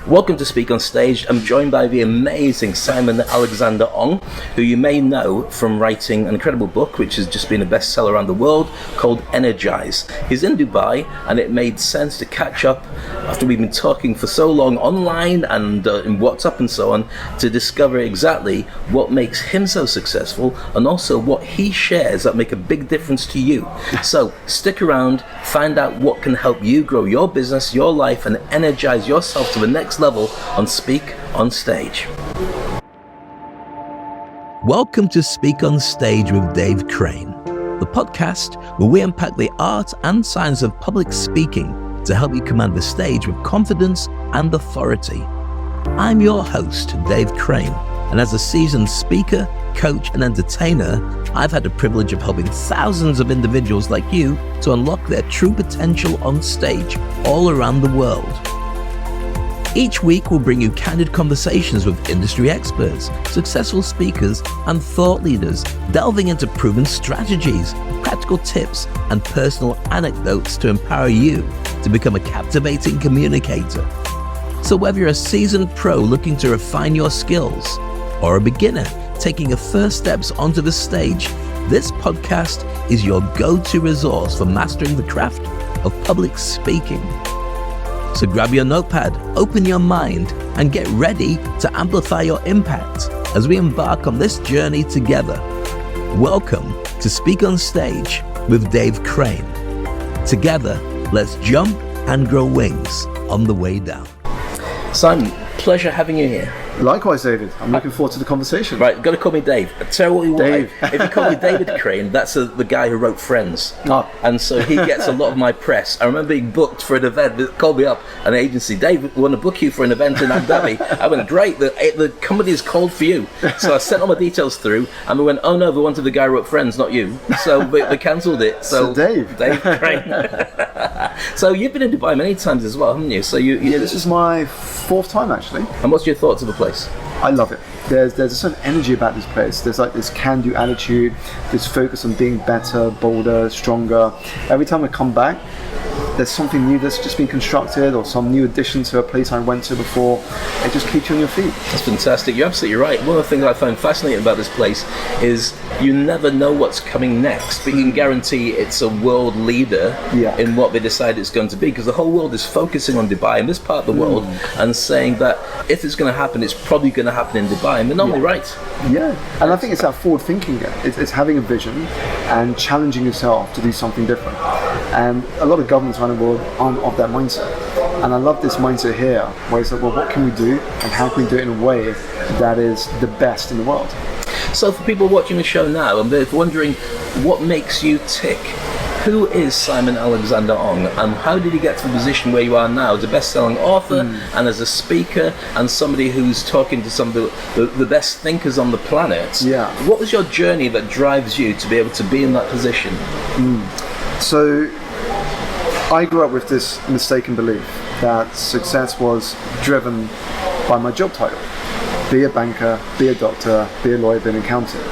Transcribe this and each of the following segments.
Welcome to Speak on Stage. I'm joined by the amazing Simon Alexander Ong, who you may know from writing an incredible book which has just been a bestseller around the world called Energize. He's in Dubai, and it made sense to catch up after we've been talking for so long online and in WhatsApp and so on, to discover exactly what makes him so successful and also what he shares that make a big difference to you. So stick around, find out what can help you grow your business, your life, and energize yourself to the next level on Speak on Stage. Welcome to Speak on Stage with davecrane, the podcast where we unpack the art and science of public speaking to help you command the stage with confidence and authority. I'm your host, davecrane, and as a seasoned speaker, coach, and entertainer, I've had the privilege of helping thousands of individuals like you to unlock their true potential on stage all around the world. Each week, we'll bring you candid conversations with industry experts, successful speakers, and thought leaders, delving into proven strategies, practical tips, and personal anecdotes to empower you to become a captivating communicator. So whether you're a seasoned pro looking to refine your skills, or a beginner taking your first steps onto the stage, this podcast is your go-to resource for mastering the craft of public speaking. So grab your notepad, open your mind, and get ready to amplify your impact as we embark on this journey together. Welcome to Speak on Stage with davecrane. Together, let's jump and grow wings on the way down. Simon, pleasure having you here. Likewise, David. I'm looking forward to the conversation. Right, got to call me Dave. Tell what you want. Dave. If you call me David Crane, that's the guy who wrote Friends. Oh. And so he gets a lot of my press. I remember being booked for an event. They called me up, an agency. Dave, we want to book you for an event in Abu Dhabi. I went, great, the company is called for you. So I sent all my details through, and we went, oh no, they wanted the guy who wrote Friends, not you. So they cancelled it. So Dave Crane. So you've been in Dubai many times as well, haven't you? So yeah, this is my fourth time actually. And what's your thoughts of the place? I love it. There's a certain energy about this place. There's like this can-do attitude, this focus on being better, bolder, stronger. Every time I come back, there's something new that's just been constructed, or some new addition to a place I went to before. It just keeps you on your feet. That's fantastic. You're absolutely right. One of the things I find fascinating about this place is you never know what's coming next, but you can guarantee it's a world leader in what they decide it's going to be, because the whole world is focusing on Dubai in this part of the world and saying that if it's going to happen, it's probably going to happen in Dubai, and they're normally right. Yeah, and I think it's that forward thinking. It's having a vision and challenging yourself to do something different. And a lot of governments around the world aren't of that mindset. And I love this mindset here, where it's like, well, what can we do, and how can we do it in a way that is the best in the world? So for people watching the show now, and they're wondering what makes you tick, who is Simon Alexander Ong, and how did you get to the position where you are now as a best-selling author and as a speaker and somebody who's talking to some of the best thinkers on the planet? Yeah. What was your journey that drives you to be able to be in that position? So I grew up with this mistaken belief that success was driven by my job title. Be a banker, be a doctor, be a lawyer, be an accountant.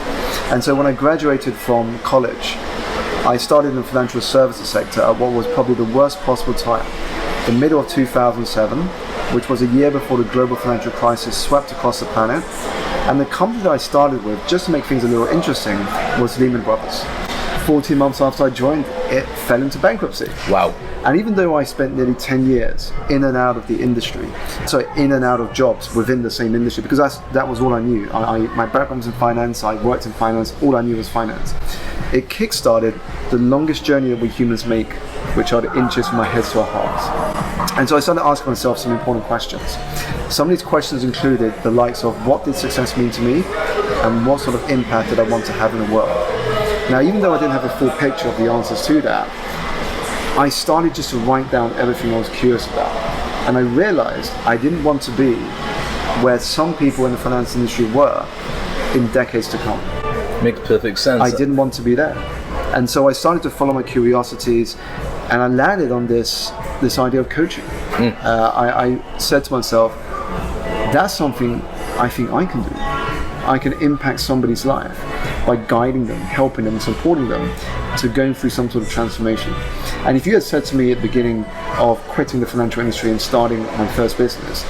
And so when I graduated from college, I started in the financial services sector at what was probably the worst possible time, the middle of 2007, which was a year before the global financial crisis swept across the planet. And the company that I started with, just to make things a little interesting, was Lehman Brothers. 14 months after I joined, it fell into bankruptcy. Wow. And even though I spent nearly 10 years in and out of the industry, so in and out of jobs within the same industry, because that was all I knew. My background was in finance, I worked in finance, all I knew was finance. It kick-started the longest journey that we humans make, which are the inches from our heads to our hearts. And so I started asking myself some important questions. Some of these questions included the likes of, what did success mean to me, and what sort of impact did I want to have in the world? Now, even though I didn't have a full picture of the answers to that, I started just to write down everything I was curious about. And I realized I didn't want to be where some people in the finance industry were in decades to come. Makes perfect sense. I didn't want to be there. And so I started to follow my curiosities, and I landed on this idea of coaching. I said to myself, that's something I think I can do. I can impact somebody's life by guiding them, helping them, supporting them to going through some sort of transformation. And if you had said to me at the beginning of quitting the financial industry and starting my first business,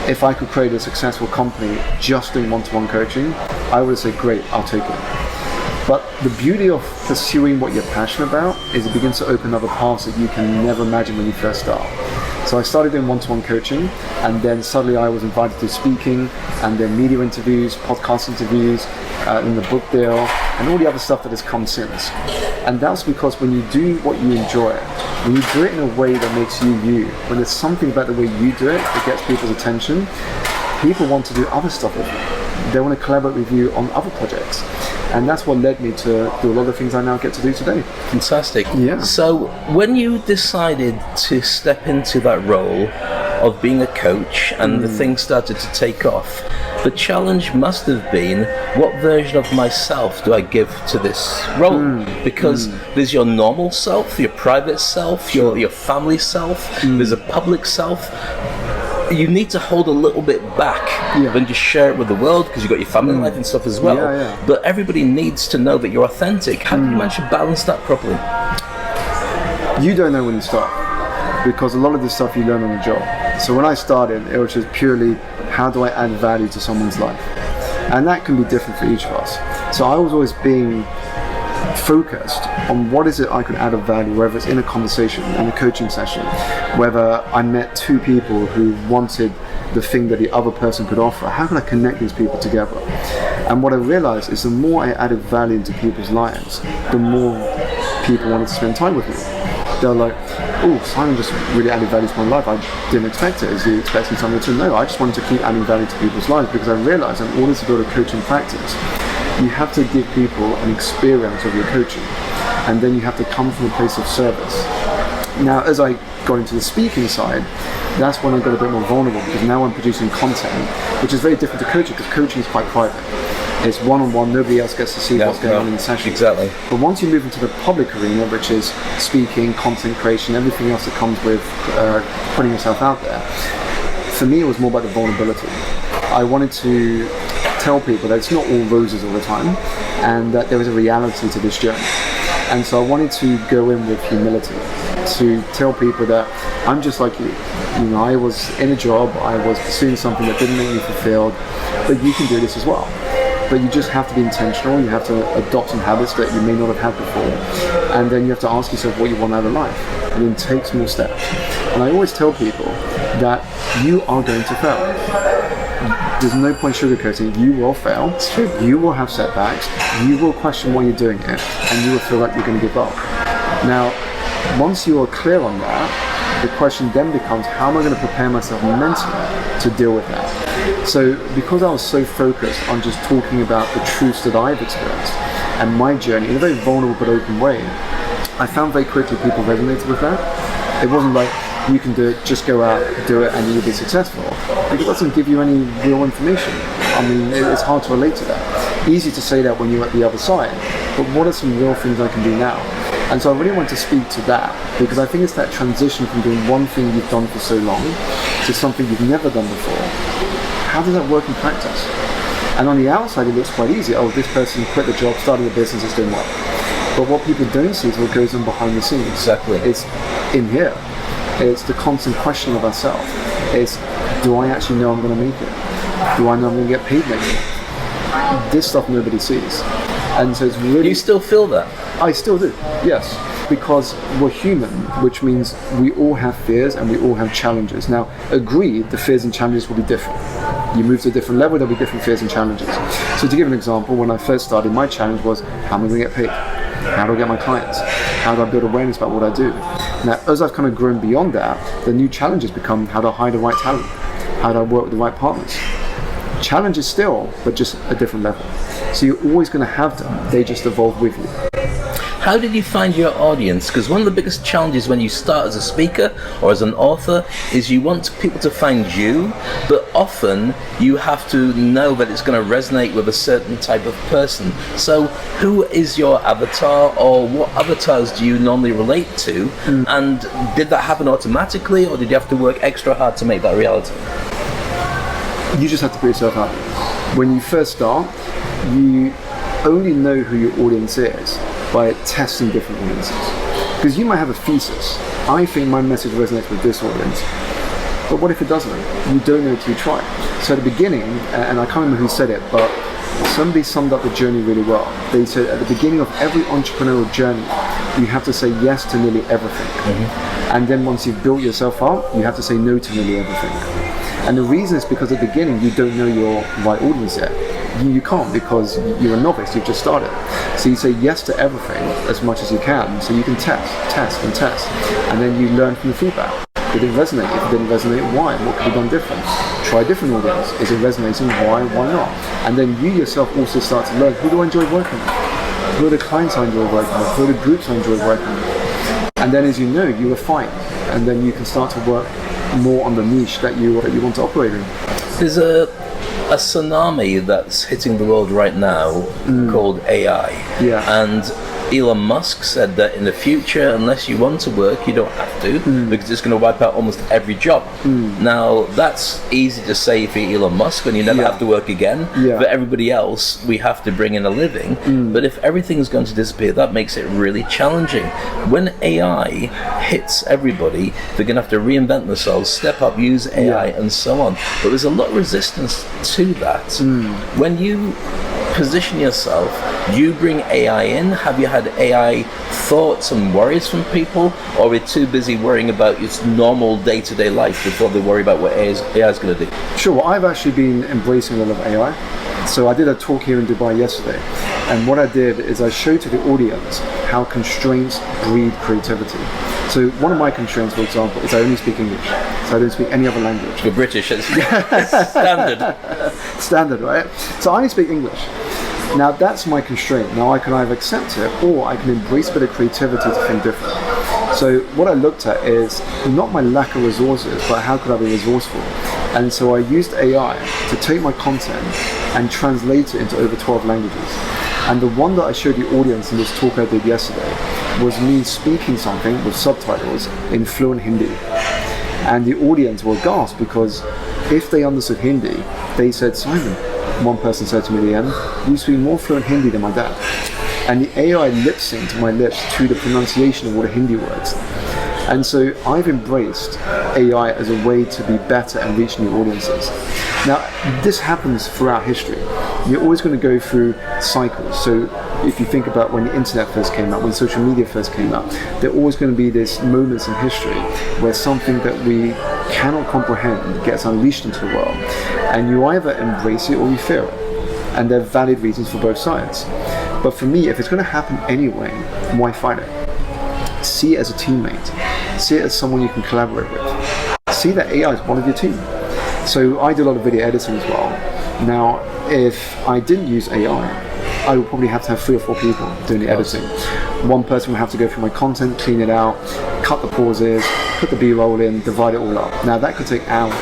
if I could create a successful company just doing one-to-one coaching, I would say, great, I'll take it. But the beauty of pursuing what you're passionate about is it begins to open other paths that you can never imagine when you first start. So I started doing one-to-one coaching, and then suddenly I was invited to speaking, and then media interviews, podcast interviews, in the book deal, and all the other stuff that has come since. And that's because when you do what you enjoy, when you do it in a way that makes you you, when there's something about the way you do it that gets people's attention, people want to do other stuff with you. They want to collaborate with you on other projects. And that's what led me to do a lot of things I now get to do today. Fantastic. Yeah. So when you decided to step into that role of being a coach and the thing started to take off, the challenge must have been, what version of myself do I give to this role? Because there's your normal self, your private self, your family self, there's a public self. You need to hold a little bit back than just share it with the world, because you've got your family life and stuff as well. But everybody needs to know that you're authentic. How do you manage to balance that properly? You don't know when you start, because a lot of this stuff you learn on the job. So when I started, it was just purely, how do I add value to someone's life? And that can be different for each of us. So I was always being focused on what is it I could add of value, whether it's in a conversation, in a coaching session, whether I met two people who wanted the thing that the other person could offer. How can I connect these people together? And what I realized is the more I added value into people's lives, the more people wanted to spend time with me. They're like, oh, Simon just really added value to my life. I didn't expect it. Is he expecting something to know? I just wanted to keep adding value to people's lives, because I realized in order to build a coaching practice, you have to give people an experience of your coaching, and then you have to come from a place of service. Now, as I got into the speaking side, that's when I got a bit more vulnerable, because now I'm producing content, which is very different to coaching, because coaching is quite private. It's one-on-one, nobody else gets to see what's going on in the session. Exactly. But once you move into the public arena, which is speaking, content creation, everything else that comes with putting yourself out there, for me it was more about the vulnerability. I wanted to tell people that it's not all roses all the time, and that there is a reality to this journey. And so I wanted to go in with humility, to tell people that I'm just like you. You know, I was in a job, I was pursuing something that didn't make me fulfilled, but you can do this as well. But you just have to be intentional, you have to adopt some habits that you may not have had before, and then you have to ask yourself what you want out of life, and then take small steps. And I always tell people that you are going to fail. There's no point sugarcoating. You will fail. It's true. You will have setbacks. You will question why you're doing it, and you will feel like you're going to give up. Now, once you are clear on that, the question then becomes, how am I going to prepare myself mentally to deal with that? So, because I was so focused on just talking about the truths that I've experienced and my journey in a very vulnerable but open way, I found very quickly people resonated with that. It wasn't like, you can do it, just go out, do it, and you'll be successful. It doesn't give you any real information. I mean, it's hard to relate to that. Easy to say that when you're at the other side, but what are some real things I can do now? And so I really want to speak to that, because I think it's that transition from doing one thing you've done for so long to something you've never done before. How does that work in practice? And on the outside, it looks quite easy. Oh, this person quit the job, started a business, is doing well. But what people don't see is what goes on behind the scenes. Exactly. It's in here. It's the constant questioning of ourselves. It's, do I actually know I'm going to make it? Do I know I'm going to get paid next year? This stuff nobody sees. And so it's really... You still feel that? I still do, yes. Because we're human, which means we all have fears and we all have challenges. Now, agreed, the fears and challenges will be different. You move to a different level, there'll be different fears and challenges. So to give an example, when I first started, my challenge was, how am I going to get paid? How do I get my clients? How do I build awareness about what I do? Now, as I've kind of grown beyond that, the new challenges become, how do I hire the right talent? How do I work with the right partners? Challenges still, but just a different level. So you're always going to have them, they just evolve with you. How did you find your audience? Because one of the biggest challenges when you start as a speaker or as an author is you want people to find you, but often you have to know that it's going to resonate with a certain type of person. So who is your avatar, or what avatars do you normally relate to? And did that happen automatically, or did you have to work extra hard to make that reality? You just have to put yourself out there. When you first start, you only know who your audience is by testing different audiences. Because you might have a thesis. I think my message resonates with this audience. But what if it doesn't? You don't know till you try. So at the beginning, and I can't remember who said it, but somebody summed up the journey really well. They said at the beginning of every entrepreneurial journey, you have to say yes to nearly everything. And then once you've built yourself up, you have to say no to nearly everything. And the reason is because at the beginning, you don't know your right audience yet. You can't, because you're a novice, you've just started. So you say yes to everything as much as you can, so you can test, and then you learn from the feedback. It didn't resonate. If it didn't resonate, why? What could be done different? Try a different audience. Is it resonating? Why not? And then you yourself also start to learn, who do I enjoy working with? Who are the clients I enjoy working with? Who are the groups I enjoy working with? And then as you know, you refine, and then you can start to work more on the niche that you want to operate in. There's a tsunami that's hitting the world right now called AI. Yeah. And Elon Musk said that in the future, unless you want to work, you don't have to, because it's going to wipe out almost every job. Now, that's easy to say for Elon Musk, and you never have to work again. For everybody else, we have to bring in a living. But if everything's going to disappear, that makes it really challenging. When AI hits everybody, they're going to have to reinvent themselves, step up, use AI, and so on. But there's a lot of resistance to that. When you position yourself, do you bring AI in? Have you had AI thoughts and worries from people, or are we too busy worrying about its normal day-to-day life before they worry about what AI is going to do? Sure, well, I've actually been embracing a lot of AI. So I did a talk here in Dubai yesterday, and what I did is I showed to the audience how constraints breed creativity. So one of my constraints, for example, is I only speak English. So I don't speak any other language. You're British, it's standard. Standard, right? So I only speak English. Now that's my constraint. Now I can either accept it, or I can embrace a bit of creativity to think different. So what I looked at is not my lack of resources, but how could I be resourceful? And so I used AI to take my content and translate it into over 12 languages. And the one that I showed the audience in this talk I did yesterday was me speaking something with subtitles in fluent Hindi. And the audience were aghast, because if they understood Hindi, they said, Simon, one person said to me at the end, you speak more fluent Hindi than my dad. And the AI lip synced my lips to the pronunciation of all the Hindi words. And so I've embraced AI as a way to be better and reach new audiences. Now, this happens throughout history. You're always going to go through cycles. So if you think about when the internet first came out, when social media first came out, there are always going to be these moments in history where something that we cannot comprehend gets unleashed into the world. And you either embrace it or you fear it. And there are valid reasons for both sides. But for me, if it's going to happen anyway, why fight it? See it as a teammate. See it as someone you can collaborate with. See that AI is one of your team. So I do a lot of video editing as well. Now, if I didn't use AI, I would probably have to have 3 or 4 people doing the editing. One person would have to go through my content, clean it out, cut the pauses, put the B-roll in, divide it all up. Now that could take hours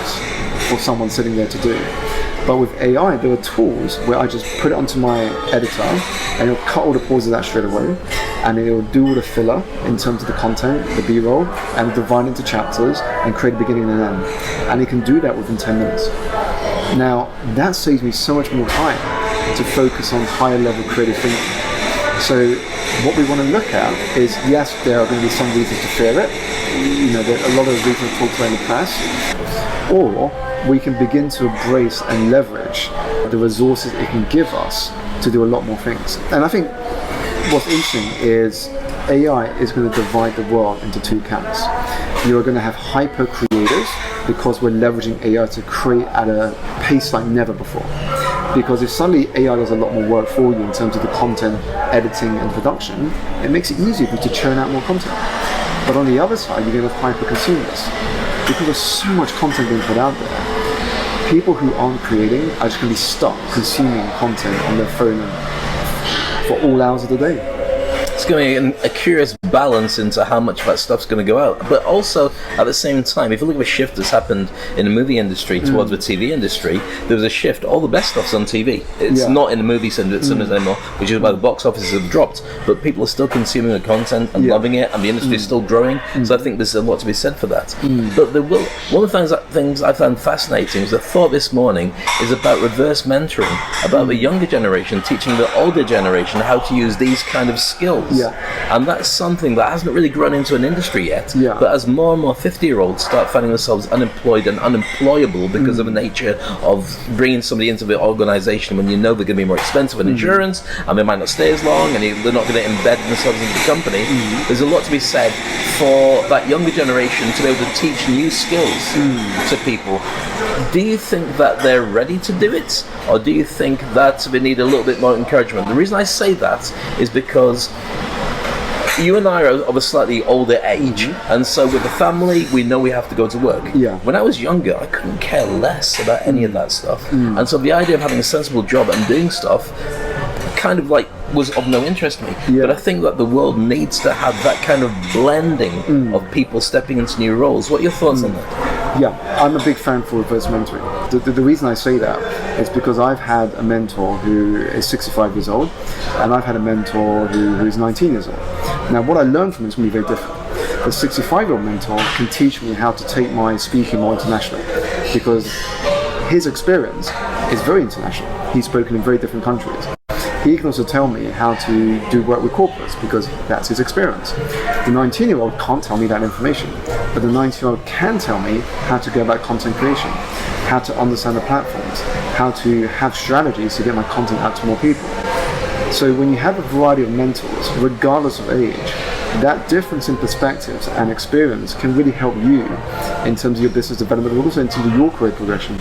for someone sitting there to do. But with AI, there are tools where I just put it onto my editor and it'll cut all the pauses out straight away, and it'll do all the filler in terms of the content, the B-roll, and divide into chapters and create a beginning and an end. And it can do that within 10 minutes. Now, that saves me so much more time to focus on higher level creative thinking. So what we want to look at is, yes, there are going to be some reasons to fear it. You know, there are a lot of reasons I've talked about in the past. Or we can begin to embrace and leverage the resources it can give us to do a lot more things. And I think what's interesting is AI is going to divide the world into 2 camps. You are going to have hyper creators, because we're leveraging AI to create at a pace like never before. Because if suddenly AI does a lot more work for you in terms of the content, editing and production, it makes it easier for you to churn out more content. But on the other side, you're going to have hyper consumers. Because there's so much content being put out there, people who aren't creating are just going to be stuck consuming content on their phone for all hours of the day. It's going to be a curious balance into how much of that stuff's going to go out. But also, at the same time, if you look at the shift that's happened in the movie industry towards the TV industry, there was a shift. All the best stuff's on TV. It's not in the movie cinemas anymore, which is why the box offices have dropped. But people are still consuming the content and loving it, and the industry is still growing. So I think there's a lot to be said for that. But one of the things I found fascinating was the thought this morning is about reverse mentoring, about the younger generation teaching the older generation how to use these kind of skills. skills. Yeah. And that's something that hasn't really grown into an industry yet. Yeah. But as more and more 50-year-olds start finding themselves unemployed and unemployable because of the nature of bringing somebody into the organisation when you know they're going to be more expensive in insurance and they might not stay as long and they're not going to embed themselves into the company, there's a lot to be said for that younger generation to be able to teach new skills to people. Do you think that they're ready to do it, or do you think that they need a little bit more encouragement? The reason I say that is because you and I are of a slightly older age, and so with the family, we know we have to go to work. Yeah. When I was younger, I couldn't care less about any of that stuff, and so the idea of having a sensible job and doing stuff kind of like was of no interest to me. Yeah. But I think that the world needs to have that kind of blending of people stepping into new roles. What are your thoughts on that? Yeah, I'm a big fan for reverse mentoring. The reason I say that is because I've had a mentor who is 65 years old, and I've had a mentor who is 19 years old. Now, what I learned from him is going to be very different. The 65-year-old mentor can teach me how to take my speaking more internationally, because his experience is very international. He's spoken in very different countries. He can also tell me how to do work with corporates because that's his experience. The 19-year-old can't tell me that information, but the 90-year-old can tell me how to go about content creation, how to understand the platforms, how to have strategies to get my content out to more people. So when you have a variety of mentors, regardless of age, that difference in perspectives and experience can really help you in terms of your business development, but also in terms of your career progression.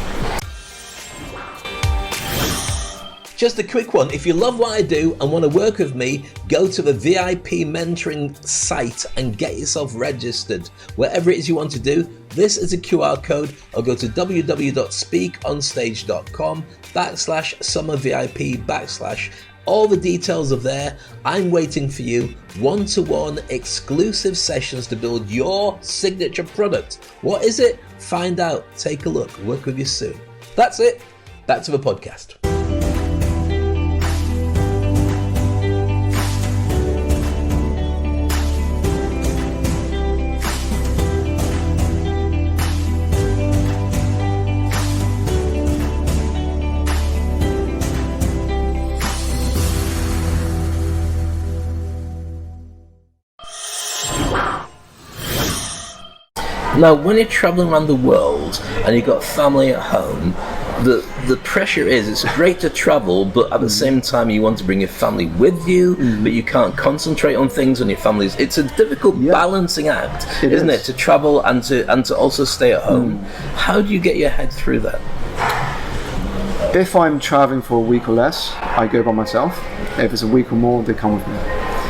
Just a quick one. If you love what I do and want to work with me, go to the VIP mentoring site and get yourself registered. Whatever it is you want to do, this is a QR code, or go to www.speakonstage.com/summervip/ all the details are there. I'm waiting for you. One-to-one exclusive sessions to build your signature product. What is it? Find out. Take a look. Work with you soon. That's it. Back to the podcast. Now, when you're traveling around the world and you've got family at home, the pressure is, it's great to travel, but at the same time you want to bring your family with you, but you can't concentrate on things when your family's. It's a difficult balancing act, isn't it, to travel and to also stay at home. How do you get your head through that? If I'm traveling for a week or less, I go by myself. If it's a week or more, they come with me.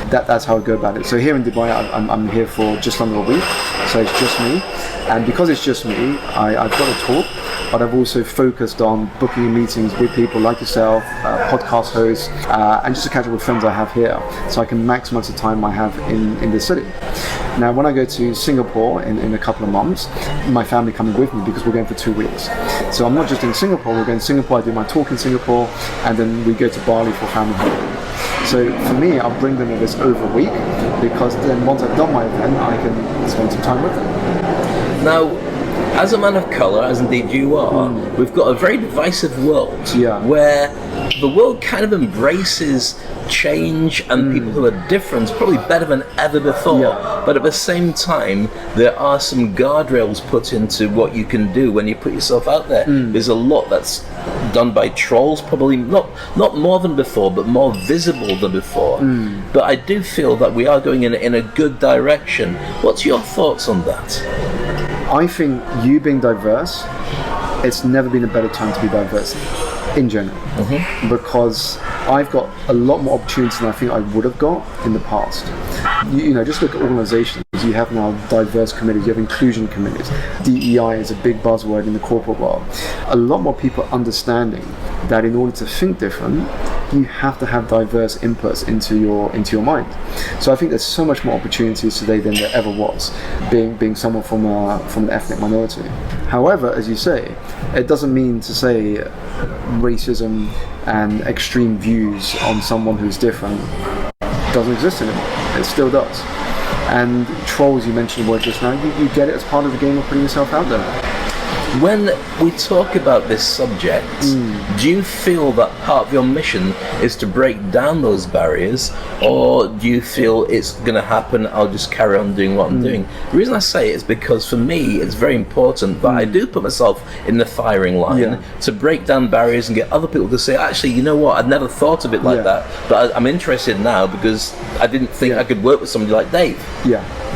That's how I go about it. So here in Dubai, I'm here for just under a week, so it's just me. And because it's just me, I've got to talk, but I've also focused on booking meetings with people like yourself, podcast hosts, and just to catch up with friends I have here, so I can maximize the time I have in the city. Now, when I go to Singapore in a couple of months, my family coming with me because we're going for 2 weeks. So I'm not just in Singapore, we're going to Singapore, I do my talk in Singapore, and then we go to Bali for family holiday. So for me, I'll bring them with this over a week, because then once I've done my event, I can spend some time with them. Now, as a man of colour, as indeed you are, we've got a very divisive world where the world kind of embraces change and people who are different probably better than ever before. But at the same time, there are some guardrails put into what you can do when you put yourself out there. There's a lot that's done by trolls, probably not more than before, but more visible than before. But I do feel that we are going in a good direction. What's your thoughts on that? I think you being diverse, it's never been a better time to be diverse in general, because I've got a lot more opportunities than I think I would have got in the past. You know, just look at organizations. You have now diverse committees, you have inclusion committees. DEI is a big buzzword in the corporate world. A lot more people understanding that in order to think different, you have to have diverse inputs into your mind. So I think there's so much more opportunities today than there ever was, being someone from an ethnic minority. However, as you say, it doesn't mean to say racism and extreme views on someone who's different doesn't exist anymore. It still does. And trolls, you mentioned the word just now, you get it as part of the game of putting yourself out there. When we talk about this subject, do you feel that part of your mission is to break down those barriers, or do you feel it's going to happen, I'll just carry on doing what I'm doing? The reason I say it is because for me it's very important that I do put myself in the firing line to break down barriers and get other people to say, actually, you know what, I'd never thought of it like that, but I'm interested now because I didn't think I could work with somebody like Dave.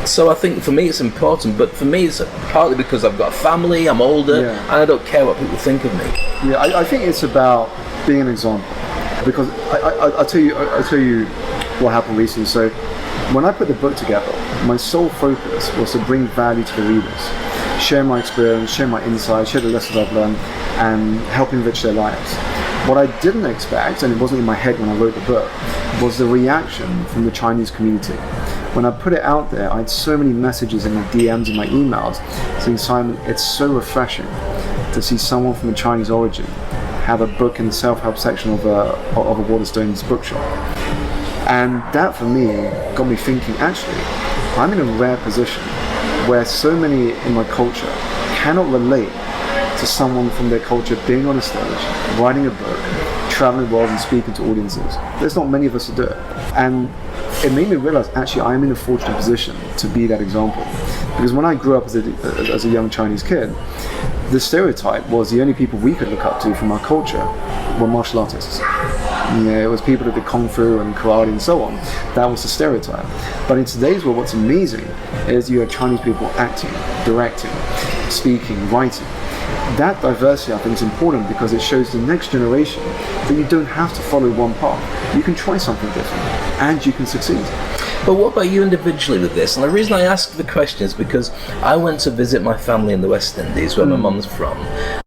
So I think for me it's important, but for me it's partly because I've got a family, I'm older, and I don't care what people think of me. I think it's about being an example, because I'll tell you what happened recently. So when I put the book together, my sole focus was to bring value to the readers, share my experience, share my insights, share the lessons I've learned, and help enrich their lives. What I didn't expect, and it wasn't in my head when I wrote the book, was the reaction from the Chinese community. When I put it out there, I had so many messages in my DMs and my emails saying, Simon, it's so refreshing to see someone from a Chinese origin have a book in the self-help section of a Waterstones bookshop. And that for me got me thinking, actually, I'm in a rare position where so many in my culture cannot relate to someone from their culture being on a stage, writing a book, traveling the world and speaking to audiences. There's not many of us who do it. And it made me realize, actually, I am in a fortunate position to be that example. Because when I grew up as a young Chinese kid, the stereotype was the only people we could look up to from our culture were martial artists. It was people that did kung fu and karate and so on. That was the stereotype. But in today's world, what's amazing is you have Chinese people acting, directing, speaking, writing. That diversity, I think, is important because it shows the next generation that you don't have to follow one path. You can try something different and you can succeed. But what about you individually with this? And the reason I ask the question is because I went to visit my family in the West Indies, where my mum's from,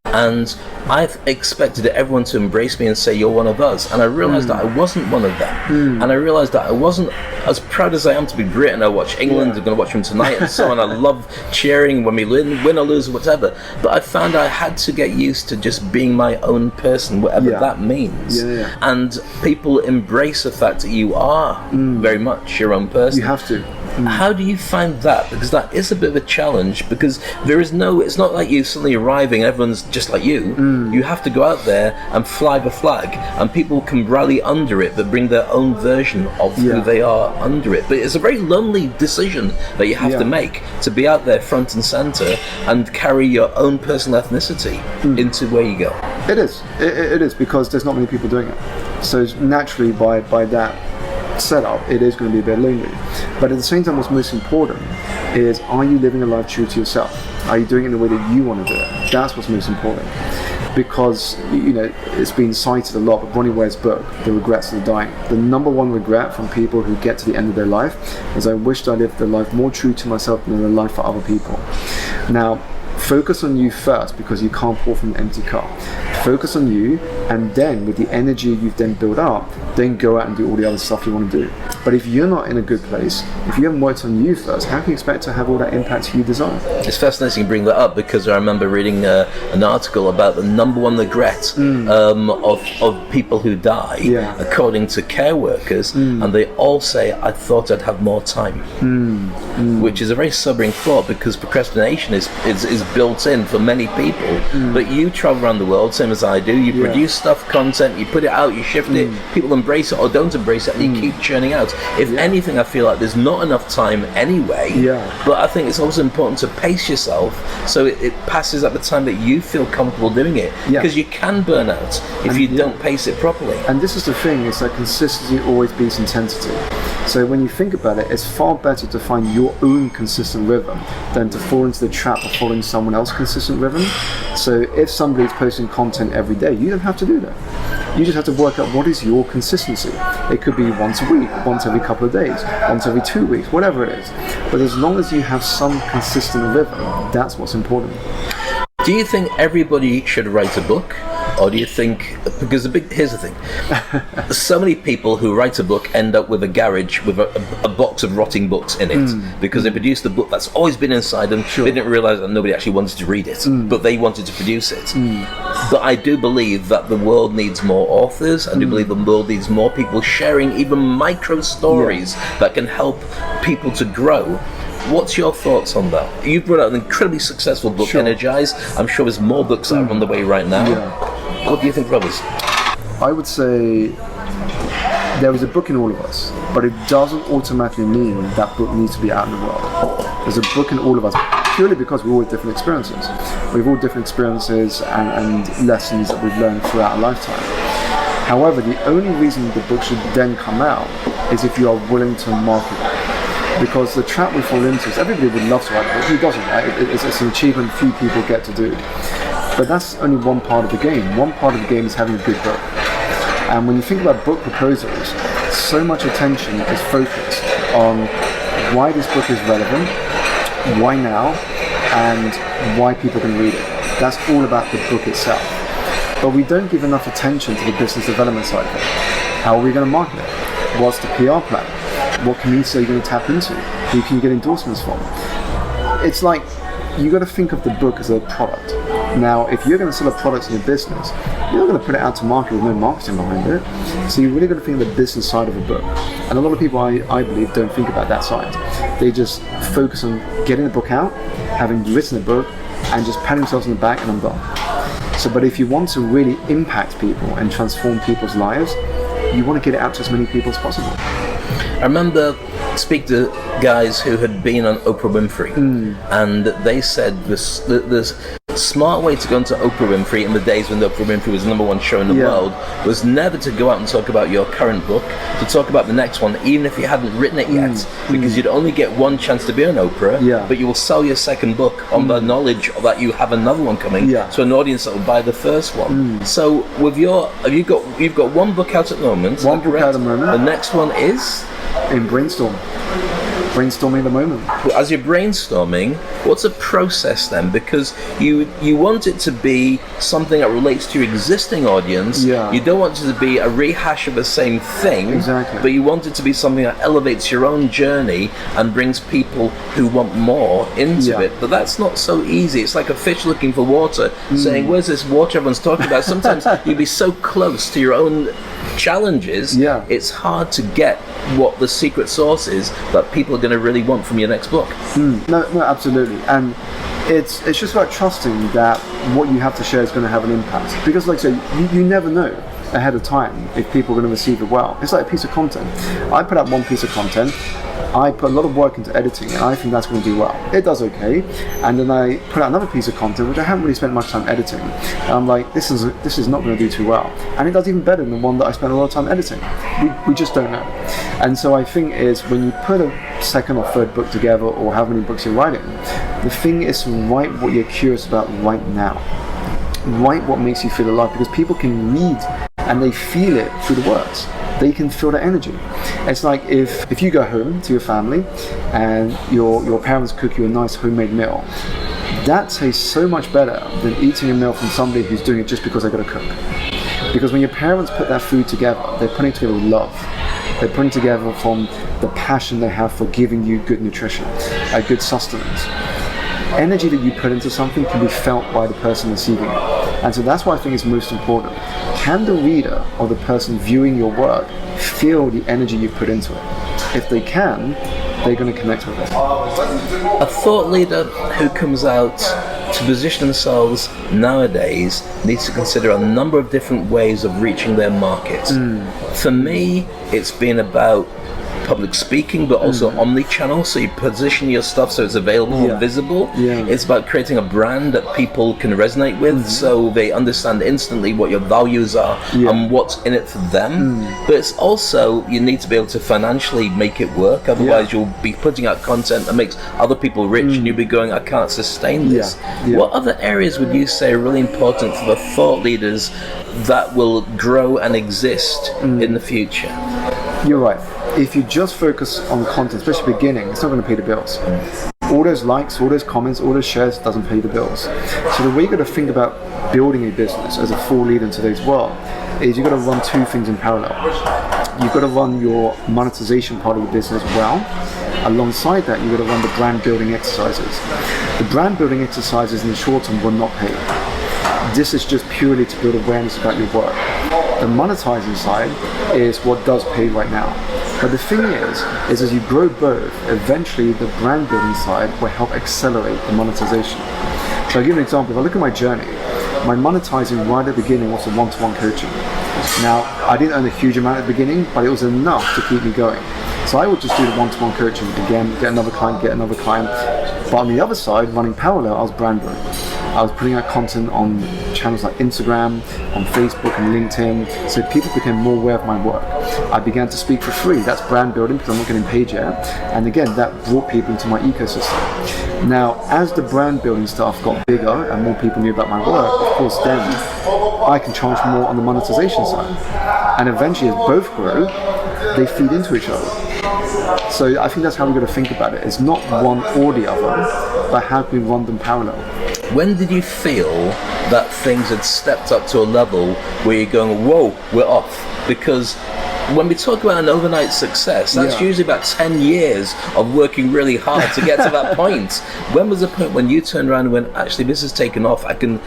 and I've expected everyone to embrace me and say, you're one of us. And I realised that I wasn't one of them. And I realised that I wasn't as proud as I am to be Britain. I watch England, I'm going to watch them tonight and so on. I love cheering when we win or lose or whatever. But I found I had to get used to just being my own person, whatever that means. And people embrace the fact that you are very much your own person. You have to. How do you find that? Because that is a bit of a challenge, because it's not like you suddenly arriving and everyone's just like you. You have to go out there and fly the flag, and people can rally under it but bring their own version of who they are under it. But it's a very lonely decision that you have to make, to be out there front and centre and carry your own personal ethnicity into where you go. It is because there's not many people doing it. So naturally by that setup, it is going to be a bit lonely. But at the same time, what's most important is, are you living a life true to yourself? Are you doing it in the way that you want to do it? That's what's most important. Because, it's been cited a lot, but Bronnie Ware's book, The Regrets of the Dying, the number one regret from people who get to the end of their life is, I wished I lived a life more true to myself than a life for other people. Now, focus on you first, because you can't pour from an empty cup. Focus on you, and then with the energy you've then built up, then go out and do all the other stuff you want to do. But if you're not in a good place, if you haven't worked on you first, how can you expect to have all that impact you desire? It's fascinating you bring that up, because I remember reading an article about the number one regret of people who die, according to care workers, and they all say, I thought I'd have more time. Which is a very sobering thought, because procrastination is built in for many people. But you travel around the world, same as I do, you produce stuff, content, you put it out, you shift it, people embrace it or don't embrace it, and you keep churning out. If anything, I feel like there's not enough time anyway, but I think it's also important to pace yourself so it passes at the time that you feel comfortable doing it, because you can burn out if you don't pace it properly. And this is the thing, it's that consistency always beats intensity. So when you think about it, it's far better to find your own consistent rhythm than to fall into the trap of following someone else's consistent rhythm. So if somebody's posting content every day, you don't have to do that. You just have to work out what is your consistency. It could be once a week, once every couple of days, once every 2 weeks, whatever it is. But as long as you have some consistent rhythm, that's what's important. Do you think everybody should write a book? Or do you think, because here's the thing, so many people who write a book end up with a garage with a box of rotting books in it, because they produced a book that's always been inside them. They didn't realise that nobody actually wanted to read it, but they wanted to produce it. But I do believe that the world needs more authors. I do believe the world needs more people sharing even micro stories that can help people to grow. What's your thoughts on that? You've brought out an incredibly successful book, Sure. Energize. I'm sure there's more books that are on the way right now. Yeah. What do you think, brothers? I would say there is a book in all of us, but it doesn't automatically mean that book needs to be out in the world. There's a book in all of us, purely because we all have different experiences. We've all different experiences and lessons that we've learned throughout our lifetime. However, the only reason the book should then come out is if you are willing to market it. Because the trap we fall into is everybody would love to write a book. Who doesn't, right? It's an achievement few people get to do. But that's only one part of the game. One part of the game is having a good book. And when you think about book proposals, so much attention is focused on why this book is relevant, why now, and why people can read it. That's all about the book itself. But we don't give enough attention to the business development side of it. How are we going to market it? What's the PR plan? What communities are you going to tap into? Who can you get endorsements from? It's like, you got to think of the book as a product. Now, if you're going to sell a product in your business, you're not going to put it out to market with no marketing behind it. So you really got to think of the business side of a book. And a lot of people, I believe, don't think about that side. They just focus on getting the book out, having written the book, and just patting themselves on the back and I'm done. So, but if you want to really impact people and transform people's lives, you want to get it out to as many people as possible. I remember speak to guys who had been on Oprah Winfrey, and they said the smart way to go into Oprah Winfrey in the days when Oprah Winfrey was the #1 show in the world was never to go out and talk about your current book, to talk about the next one, even if you hadn't written it yet, because you'd only get one chance to be on Oprah, but you will sell your second book on the knowledge that you have another one coming to an audience that will buy the first one. So with you've got one book out at the moment. One book out at the moment. The next one is in brainstorming at the moment. As you're brainstorming, what's the process then? Because you want it to be something that relates to your existing audience. You don't want it to be a rehash of the same thing. Exactly. But you want it to be something that elevates your own journey and brings people who want more into it. But that's not so easy. It's like a fish looking for water, saying, where's this water everyone's talking about? Sometimes you'd be so close to your own challenges, it's hard to get what the secret sauce is that people are going to really want from your next book. No, absolutely. And it's just about trusting that what you have to share is going to have an impact. Because like I say, you never know ahead of time if people are going to receive it well. It's like a piece of content. I put out one piece of content, I put a lot of work into editing, and I think that's going to do well. It does okay, and then I put out another piece of content which I haven't really spent much time editing, and I'm like, this is not going to do too well, and it does even better than the one that I spent a lot of time editing. We just don't know. And so I think is when you put a second or third book together, or how many books you're writing, the thing is to write what you're curious about right now. Write what makes you feel alive, because people can read and they feel it through the words. They can feel the energy. It's like if you go home to your family and your parents cook you a nice homemade meal, that tastes so much better than eating a meal from somebody who's doing it just because they're going to cook. Because when your parents put that food together, they're putting it together with love. They're putting it together from the passion they have for giving you good nutrition, a good sustenance. Energy that you put into something can be felt by the person receiving it. And so that's why I think it's most important. Can the reader or the person viewing your work feel the energy you put into it? If they can, they're going to connect with it. A thought leader who comes out to position themselves nowadays needs to consider a number of different ways of reaching their market. For me, it's been about public speaking, but also omni-channel, so you position your stuff so it's available and visible. It's about creating a brand that people can resonate with, so they understand instantly what your values are and what's in it for them. But it's also, you need to be able to financially make it work, otherwise you'll be putting out content that makes other people rich and you'll be going, I can't sustain this. What other areas would you say are really important for the thought leaders that will grow and exist in the future? You're right. If you just focus on content, especially beginning, it's not going to pay the bills. All those likes, all those comments, all those shares doesn't pay the bills. So the way you've got to think about building a business as a full leader in today's world is you've got to run two things in parallel. You've got to run your monetization part of the business well. Alongside that, you've got to run the brand building exercises. The brand building exercises in the short term will not pay. This is just purely to build awareness about your work. The monetizing side is what does pay right now. But the thing is as you grow both, eventually the brand building side will help accelerate the monetization. So I'll give you an example. If I look at my journey, my monetizing right at the beginning was the one-to-one coaching. Now, I didn't earn a huge amount at the beginning, but it was enough to keep me going. So I would just do the one-to-one coaching again, get another client. But on the other side, running parallel, I was brand building. I was putting out content on channels like Instagram, on Facebook and LinkedIn, so people became more aware of my work. I began to speak for free. That's brand building because I'm not getting paid yet. And again, that brought people into my ecosystem. Now, as the brand building stuff got bigger and more people knew about my work, of course then I can charge more on the monetization side. And eventually, as both grow, they feed into each other. So I think that's how we've got to think about it. It's not one or the other, but how can we run them parallel? When did you feel that things had stepped up to a level where you're going, whoa, we're off? Because when we talk about an overnight success, that's usually about 10 years of working really hard to get to that point. When was the point when you turned around and went, actually, this has taken off, I can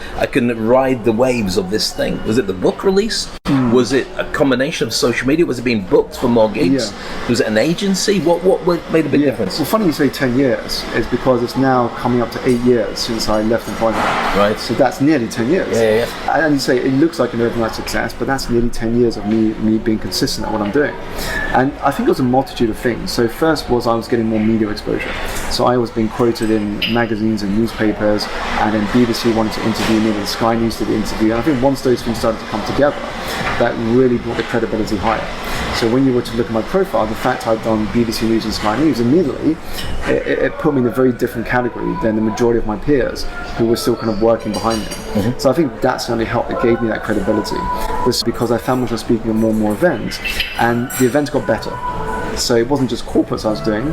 ride the waves of this thing? Was it the book release? Was it a combination of social media? Was it being booked for more gigs? Was it an agency? What made a big difference? Well, funny you say 10 years, is because it's now coming up to 8 years since I left employment. Right. So that's nearly 10 years. Yeah. And you say it looks like an overnight success, but that's nearly 10 years of me being consistent at what I'm doing. And I think it was a multitude of things. So first was I was getting more media exposure. So I was being quoted in magazines and newspapers, and then BBC wanted to interview me, and Sky News did the interview. And I think once those things started to come together, that really brought the credibility higher. So when you were to look at my profile, the fact I'd done BBC News and Sky News, immediately it put me in a very different category than the majority of my peers who were still kind of working behind me. So I think that certainly helped. It gave me that credibility. It was because I found myself speaking at more and more events, and the events got better. So it wasn't just corporates I was doing.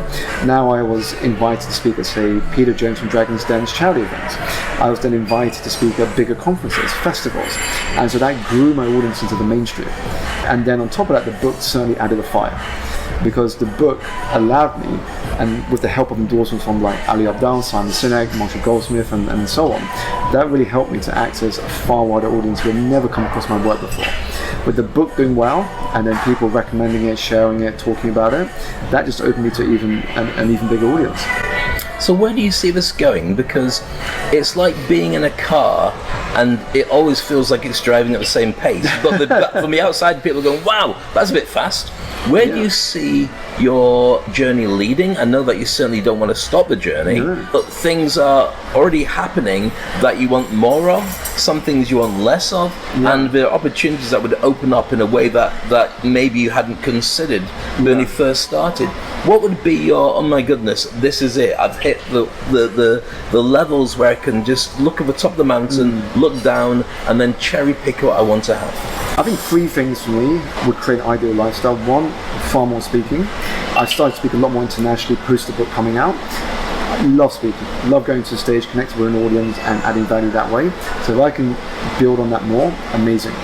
Now I was invited to speak at, say, Peter Jones from Dragon's Den's charity events. I was then invited to speak at bigger conferences, festivals. And so that grew my audience into the mainstream. And then on top of that, the book certainly added a fire. Because the book allowed me, and with the help of endorsements from like Ali Abdaal, Simon Sinek, Marshall Goldsmith, and so on, that really helped me to access a far wider audience who had never come across my work before. With the book doing well, and then people recommending it, sharing it, talking about it, that just opened me to an even bigger audience. So where do you see this going? Because it's like being in a car and it always feels like it's driving at the same pace. But from the outside, people are going, wow, that's a bit fast. Where do you see your journey leading? I know that you certainly don't want to stop the journey, but things are already happening that you want more of, some things you want less of, and there are opportunities that would open up in a way that maybe you hadn't considered when you first started. What would be your, oh my goodness, this is it, I've hit the levels where I can just look at the top of the mountain, look down, and then cherry pick what I want to have? I think three things for me would create an ideal lifestyle. One, far more speaking. I started to speak a lot more internationally post the book coming out. I love speaking, love going to the stage, connecting with an audience and adding value that way. So if I can build on that more, amazing.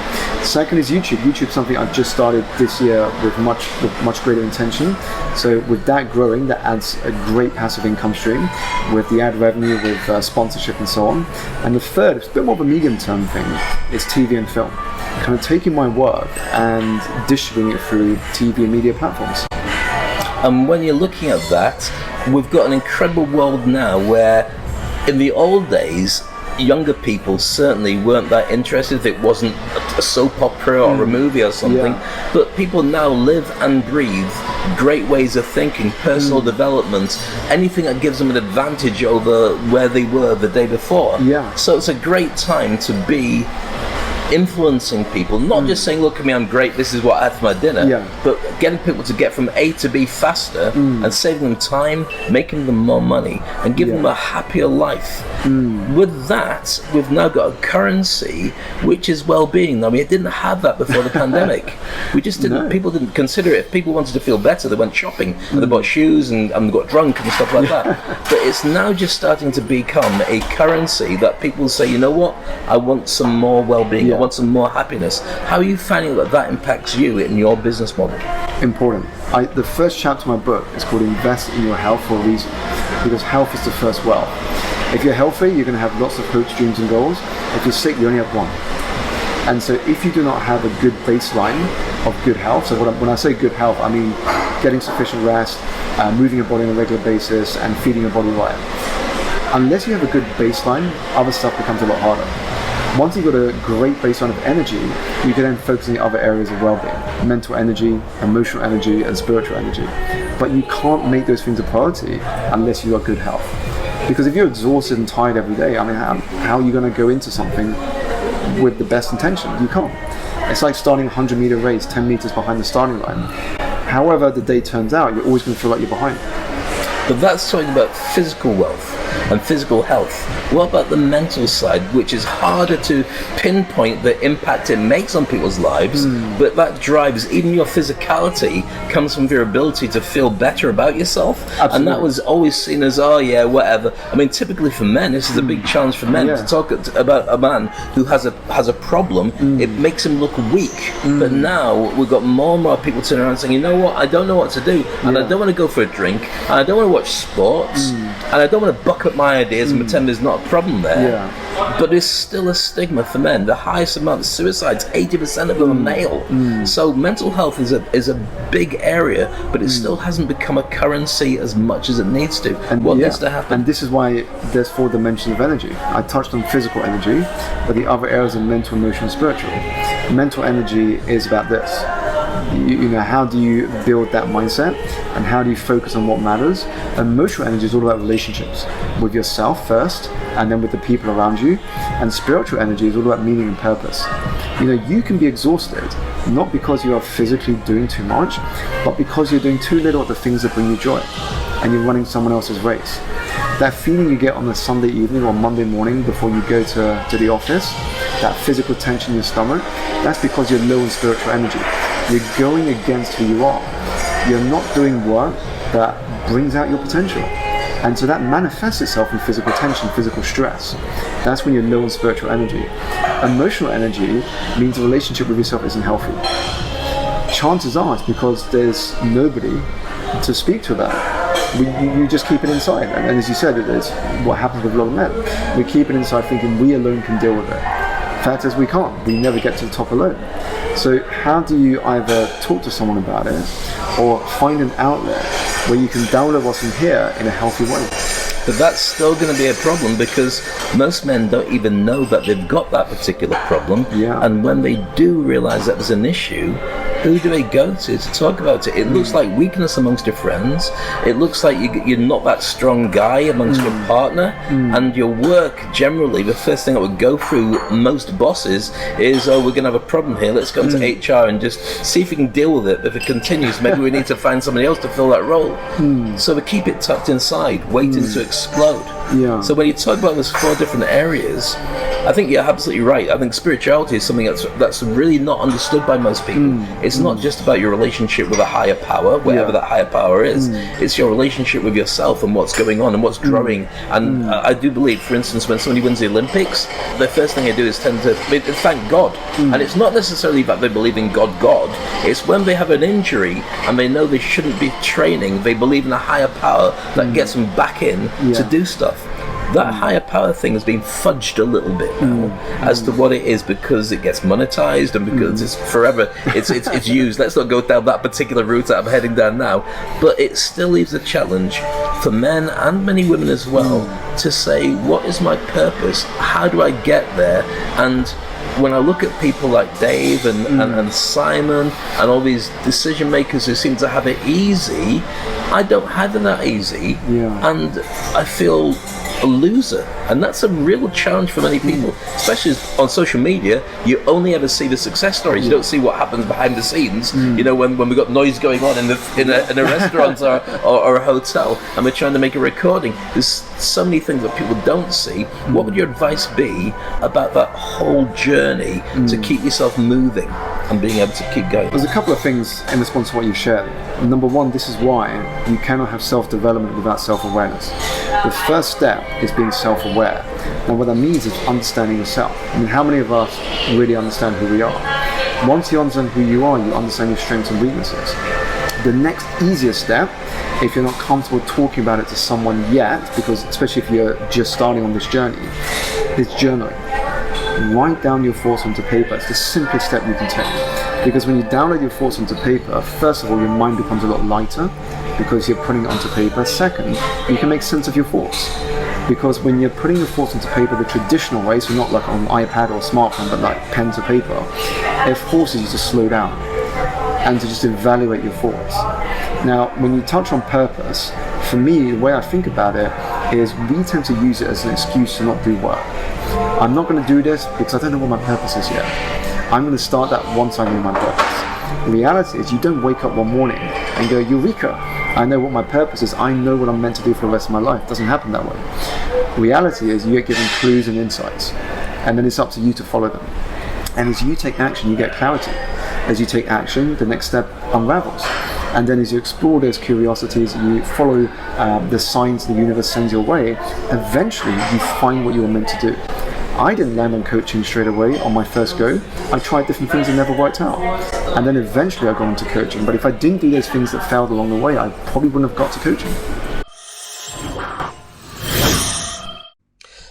Second is YouTube. YouTube's something I've just started this year with much greater intention. So with that growing, that adds a great passive income stream with the ad revenue, with sponsorship and so on. And the third, it's a bit more of a medium-term thing, is TV and film. Kind of taking my work and distributing it through TV and media platforms. And when you're looking at that, we've got an incredible world now where in the old days, younger people certainly weren't that interested if it wasn't a soap opera or a movie or something. But people now live and breathe great ways of thinking, personal development, anything that gives them an advantage over where they were the day before. So it's a great time to be influencing people, not just saying, look at me, I'm great, this is what I had for my dinner, but getting people to get from A to B faster and saving them time, making them more money, and giving them a happier life. With that, we've now got a currency which is well-being. I mean, it didn't have that before the pandemic. We just didn't, people didn't consider it. If people wanted to feel better, they went shopping, and they bought shoes and got drunk and stuff like that. But it's now just starting to become a currency that people say, you know what, I want some more well-being, I want some more happiness. How are you finding that impacts you in your business model? Important. The first chapter of my book is called Invest in Your Health for a reason, because health is the first wealth. If you're healthy, you're going to have lots of hopes, dreams and goals. If you're sick, you only have one. And so if you do not have a good baseline of good health, so when I say good health, I mean getting sufficient rest, moving your body on a regular basis, and feeding your body right. Unless you have a good baseline, other stuff becomes a lot harder. Once you've got a great baseline of energy, you can then focus on the other areas of well-being, mental energy, emotional energy, and spiritual energy. But you can't make those things a priority unless you've got good health. Because if you're exhausted and tired every day, I mean, how are you going to go into something with the best intention? You can't. It's like starting a 100-meter race 10 meters behind the starting line. However the day turns out, you're always going to feel like you're behind. But that's talking about physical wealth and physical health. What about the mental side, which is harder to pinpoint the impact it makes on people's lives, but that drives, even your physicality comes from your ability to feel better about yourself. Absolutely. And that was always seen as, oh yeah, whatever. I mean, typically for men, this is a big challenge for men, to talk about a man who has a problem. It makes him look weak. But now we've got more and more people turning around saying, you know what, I don't know what to do, and I don't want to go for a drink, and I don't want to watch sports, and I don't want to buck up my ideas and pretend there's not a problem there. But there's still a stigma for men. The highest amount of suicides, 80% of them are male. So mental health is a big area, but it still hasn't become a currency as much as it needs to. And what needs to happen? And this is why there's 4 dimensions of energy. I touched on physical energy, but the other areas are mental, emotional, spiritual. Mental energy is about this. You know, how do you build that mindset, and how do you focus on what matters? Emotional energy is all about relationships with yourself first, and then with the people around you. And spiritual energy is all about meaning and purpose. You know, you can be exhausted not because you are physically doing too much, but because you're doing too little of the things that bring you joy, and you're running someone else's race. That feeling you get on a Sunday evening or Monday morning before you go to the office, that physical tension in your stomach, that's because you're low in spiritual energy. You're going against who you are. You're not doing work that brings out your potential. And so that manifests itself in physical tension, physical stress. That's when you're low in spiritual energy. Emotional energy means the relationship with yourself isn't healthy. Chances are it's because there's nobody to speak to about it. You just keep it inside. And as you said, it's what happens with a lot of men. We keep it inside thinking we alone can deal with it. The fact is we can't. We never get to the top alone. So how do you either talk to someone about it or find an outlet where you can download what's in here in a healthy way? But that's still going to be a problem, because most men don't even know that they've got that particular problem. And when they do realize that there's an issue, who do they go to talk about it? It looks like weakness amongst your friends. It looks like you're not that strong guy amongst your partner. And your work, generally, the first thing that would go through most bosses is, oh, we're going to have a problem here. Let's go into HR and just see if we can deal with it. If it continues, maybe we need to find somebody else to fill that role. So we keep it tucked inside, waiting to explode. So when you talk about those 4 different areas, I think you're absolutely right. I think spirituality is something that's really not understood by most people. It's not just about your relationship with a higher power, whatever that higher power is. It's your relationship with yourself and what's going on and what's growing. And I do believe, for instance, when somebody wins the Olympics, the first thing they do is tend to thank God. And it's not necessarily that they believe in God. It's when they have an injury and they know they shouldn't be training, they believe in a higher power that gets them back in to do stuff. That higher power thing has been fudged a little bit now as to what it is, because it gets monetized and because it's forever it's used. Let's not go down that particular route that I'm heading down now, but it still leaves a challenge for men and many women as well to say, what is my purpose? How do I get there? And when I look at people like Dave and Simon and all these decision makers who seem to have it easy, I don't have it that easy, and I feel a loser. And that's a real challenge for many people, especially on social media. You only ever see the success stories. You don't see what happens behind the scenes. You know, when we got noise going on in a restaurant or a hotel and we're trying to make a recording, there's so many things that people don't see. What would your advice be about that whole journey to keep yourself moving and being able to keep going? There's a couple of things in response to what you shared. Number one, this is why you cannot have self-development without self-awareness. The first step is being self-aware. Now what that means is understanding yourself. I mean, how many of us really understand who we are? Once you understand who you are, you understand your strengths and weaknesses. The next easiest step, if you're not comfortable talking about it to someone yet, because especially if you're just starting on this journey, is journaling. write down your thoughts onto paper. It's the simplest step you can take. Because when you download your thoughts onto paper, first of all, your mind becomes a lot lighter because you're putting it onto paper. Second, you can make sense of your thoughts. Because when you're putting your thoughts onto paper the traditional way, so not like on an iPad or smartphone, but like pen to paper, it forces you to slow down and to just evaluate your thoughts. Now, when you touch on purpose, for me, the way I think about it is we tend to use it as an excuse to not do work. I'm not going to do this because I don't know what my purpose is yet. I'm going to start that once I know my purpose. The reality is you don't wake up one morning and go, Eureka, I know what my purpose is. I know what I'm meant to do for the rest of my life. It doesn't happen that way. The reality is you get given clues and insights, and then it's up to you to follow them. And as you take action, you get clarity. As you take action, the next step unravels. And then as you explore those curiosities, you follow the signs the universe sends your way, eventually you find what you were meant to do. I didn't land on coaching straight away on my first go. I tried different things and never worked out. And then eventually I got into coaching. But if I didn't do those things that failed along the way, I probably wouldn't have got to coaching.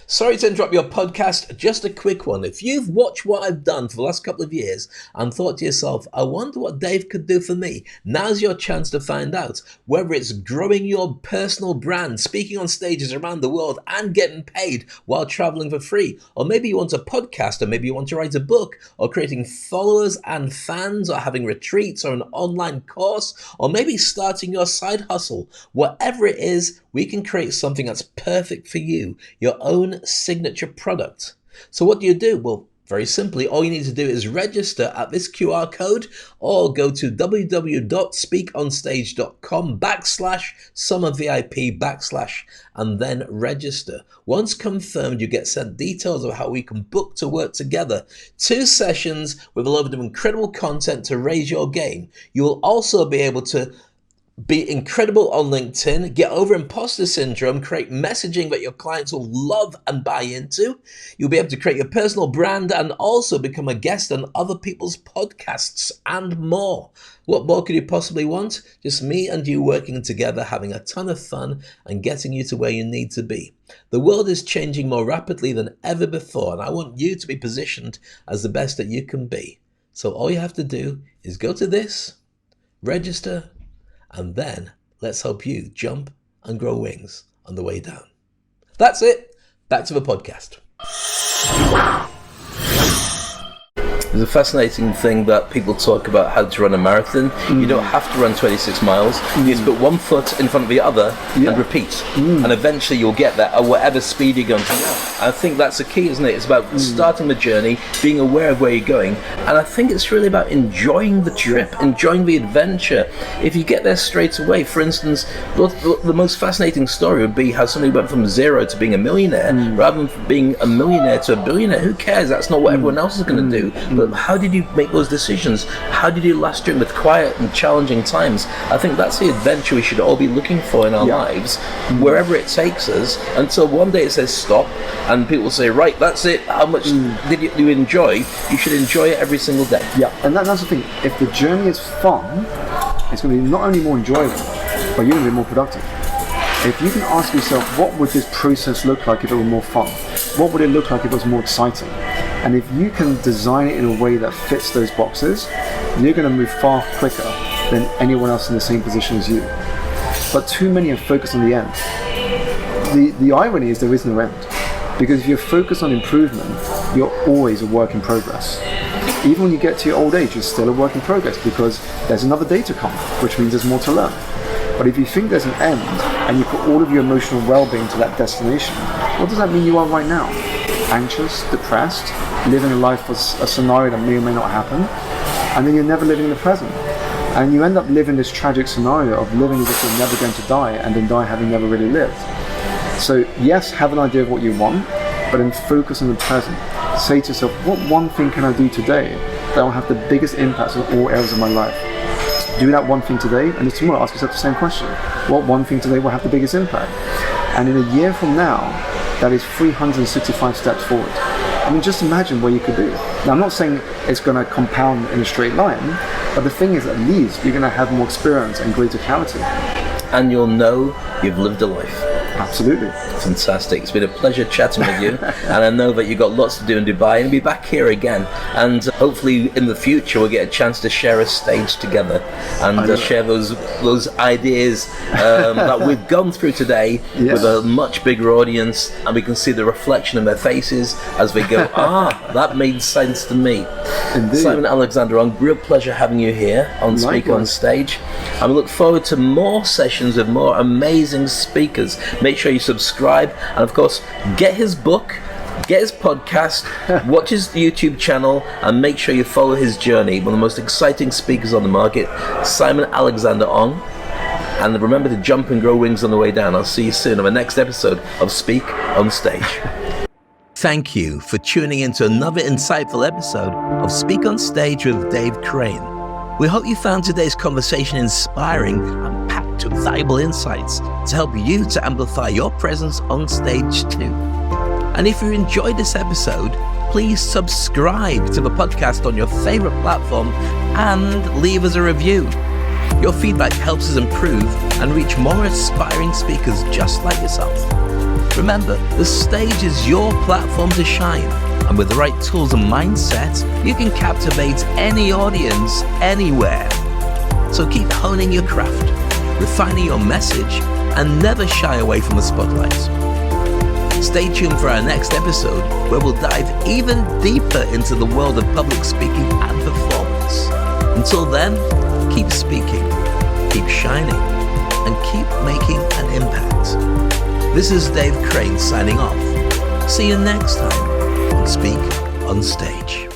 Sorry to interrupt your podcast, just a quick one. If you've watched what I've done for the last couple of years and thought to yourself, I wonder what Dave could do for me, now's your chance to find out. Whether it's growing your personal brand, speaking on stages around the world and getting paid while traveling for free, or maybe you want a podcast, or maybe you want to write a book, or creating followers and fans, or having retreats or an online course, or maybe starting your side hustle. Whatever it is, we can create something that's perfect for you, your own signature product. So what do? Well, very simply, all you need to do is register at this QR code or go to www.speakonstage.com/summervip/ and then register. Once confirmed, you get sent details of how we can book to work together. 2 sessions with a load of incredible content to raise your game. You will also be able to be incredible on LinkedIn, get over imposter syndrome, create messaging that your clients will love and buy into. You'll be able to create your personal brand and also become a guest on other people's podcasts and more. What more could you possibly want? Just me and you working together, having a ton of fun and getting you to where you need to be. The world is changing more rapidly than ever before, and I want you to be positioned as the best that you can be. So all you have to do is go to this, register, and then let's help you jump and grow wings on the way down. That's it. Back to the podcast. There's a fascinating thing that people talk about how to run a marathon. You don't have to run 26 miles. You just put one foot in front of the other and repeat. And eventually you'll get there at whatever speed you're going to go. I think that's the key, isn't it? It's about starting the journey, being aware of where you're going. And I think it's really about enjoying the trip, enjoying the adventure. If you get there straight away, for instance, the most fascinating story would be how somebody went from 0 to being a millionaire rather than being a millionaire to a billionaire. Who cares? That's not what everyone else is going to do. But how did you make those decisions? How did you last during the quiet and challenging times? I think that's the adventure we should all be looking for in our lives, wherever it takes us, until one day it says stop, and people say, right, that's it. How much did you enjoy? You should enjoy it every single day. Yeah, and that's the thing. If the journey is fun, it's going to be not only more enjoyable, but you're going to be more productive. If you can ask yourself, what would this process look like if it were more fun? What would it look like if it was more exciting? And if you can design it in a way that fits those boxes, you're going to move far quicker than anyone else in the same position as you. But too many are focused on the end. The irony is there is no end. Because if you're focused on improvement, you're always a work in progress. Even when you get to your old age, you're still a work in progress because there's another day to come, which means there's more to learn. But if you think there's an end and you put all of your emotional well-being to that destination, what does that mean you are right now? Anxious, depressed, living a life with a scenario that may or may not happen, and then you're never living in the present. And you end up living this tragic scenario of living as if you're never going to die and then die having never really lived. So yes, have an idea of what you want, but then focus on the present. Say to yourself, what one thing can I do today that will have the biggest impact on all areas of my life? Do that one thing today, and then tomorrow ask yourself the same question. What one thing today will have the biggest impact? And in a year from now, that is 365 steps forward. I mean, just imagine what you could do. Now, I'm not saying it's going to compound in a straight line, but the thing is, at least you're going to have more experience and greater clarity. And you'll know you've lived a life. Absolutely. Fantastic. It's been a pleasure chatting with you, and I know that you've got lots to do in Dubai, and be back here again, and hopefully in the future we'll get a chance to share a stage together and share those ideas that we've gone through today with a much bigger audience, and we can see the reflection in their faces as they go, that made sense to me. Indeed. Simon Alexander, real pleasure having you here on Speak on Stage, and we look forward to more sessions with more amazing speakers. Make sure you subscribe, and of course get his book, get his podcast, watch his YouTube channel, and make sure you follow his journey. One of the most exciting speakers on the market, Simon Alexander Ong. And remember to jump and grow wings on the way down. I'll see you soon on the next episode of Speak on Stage. Thank you for tuning in to another insightful episode of Speak on Stage with Dave Crane. We hope you found today's conversation inspiring and packed with valuable insights to help you to amplify your presence on stage too. And if you enjoyed this episode, please subscribe to the podcast on your favorite platform and leave us a review. Your feedback helps us improve and reach more aspiring speakers just like yourself. Remember, the stage is your platform to shine, and with the right tools and mindset, you can captivate any audience anywhere. So keep honing your craft, refining your message, and never shy away from the spotlight. Stay tuned for our next episode, where we'll dive even deeper into the world of public speaking and performance. Until then, keep speaking, keep shining, and keep making an impact. This is Dave Crane signing off. See you next time on Speak on Stage.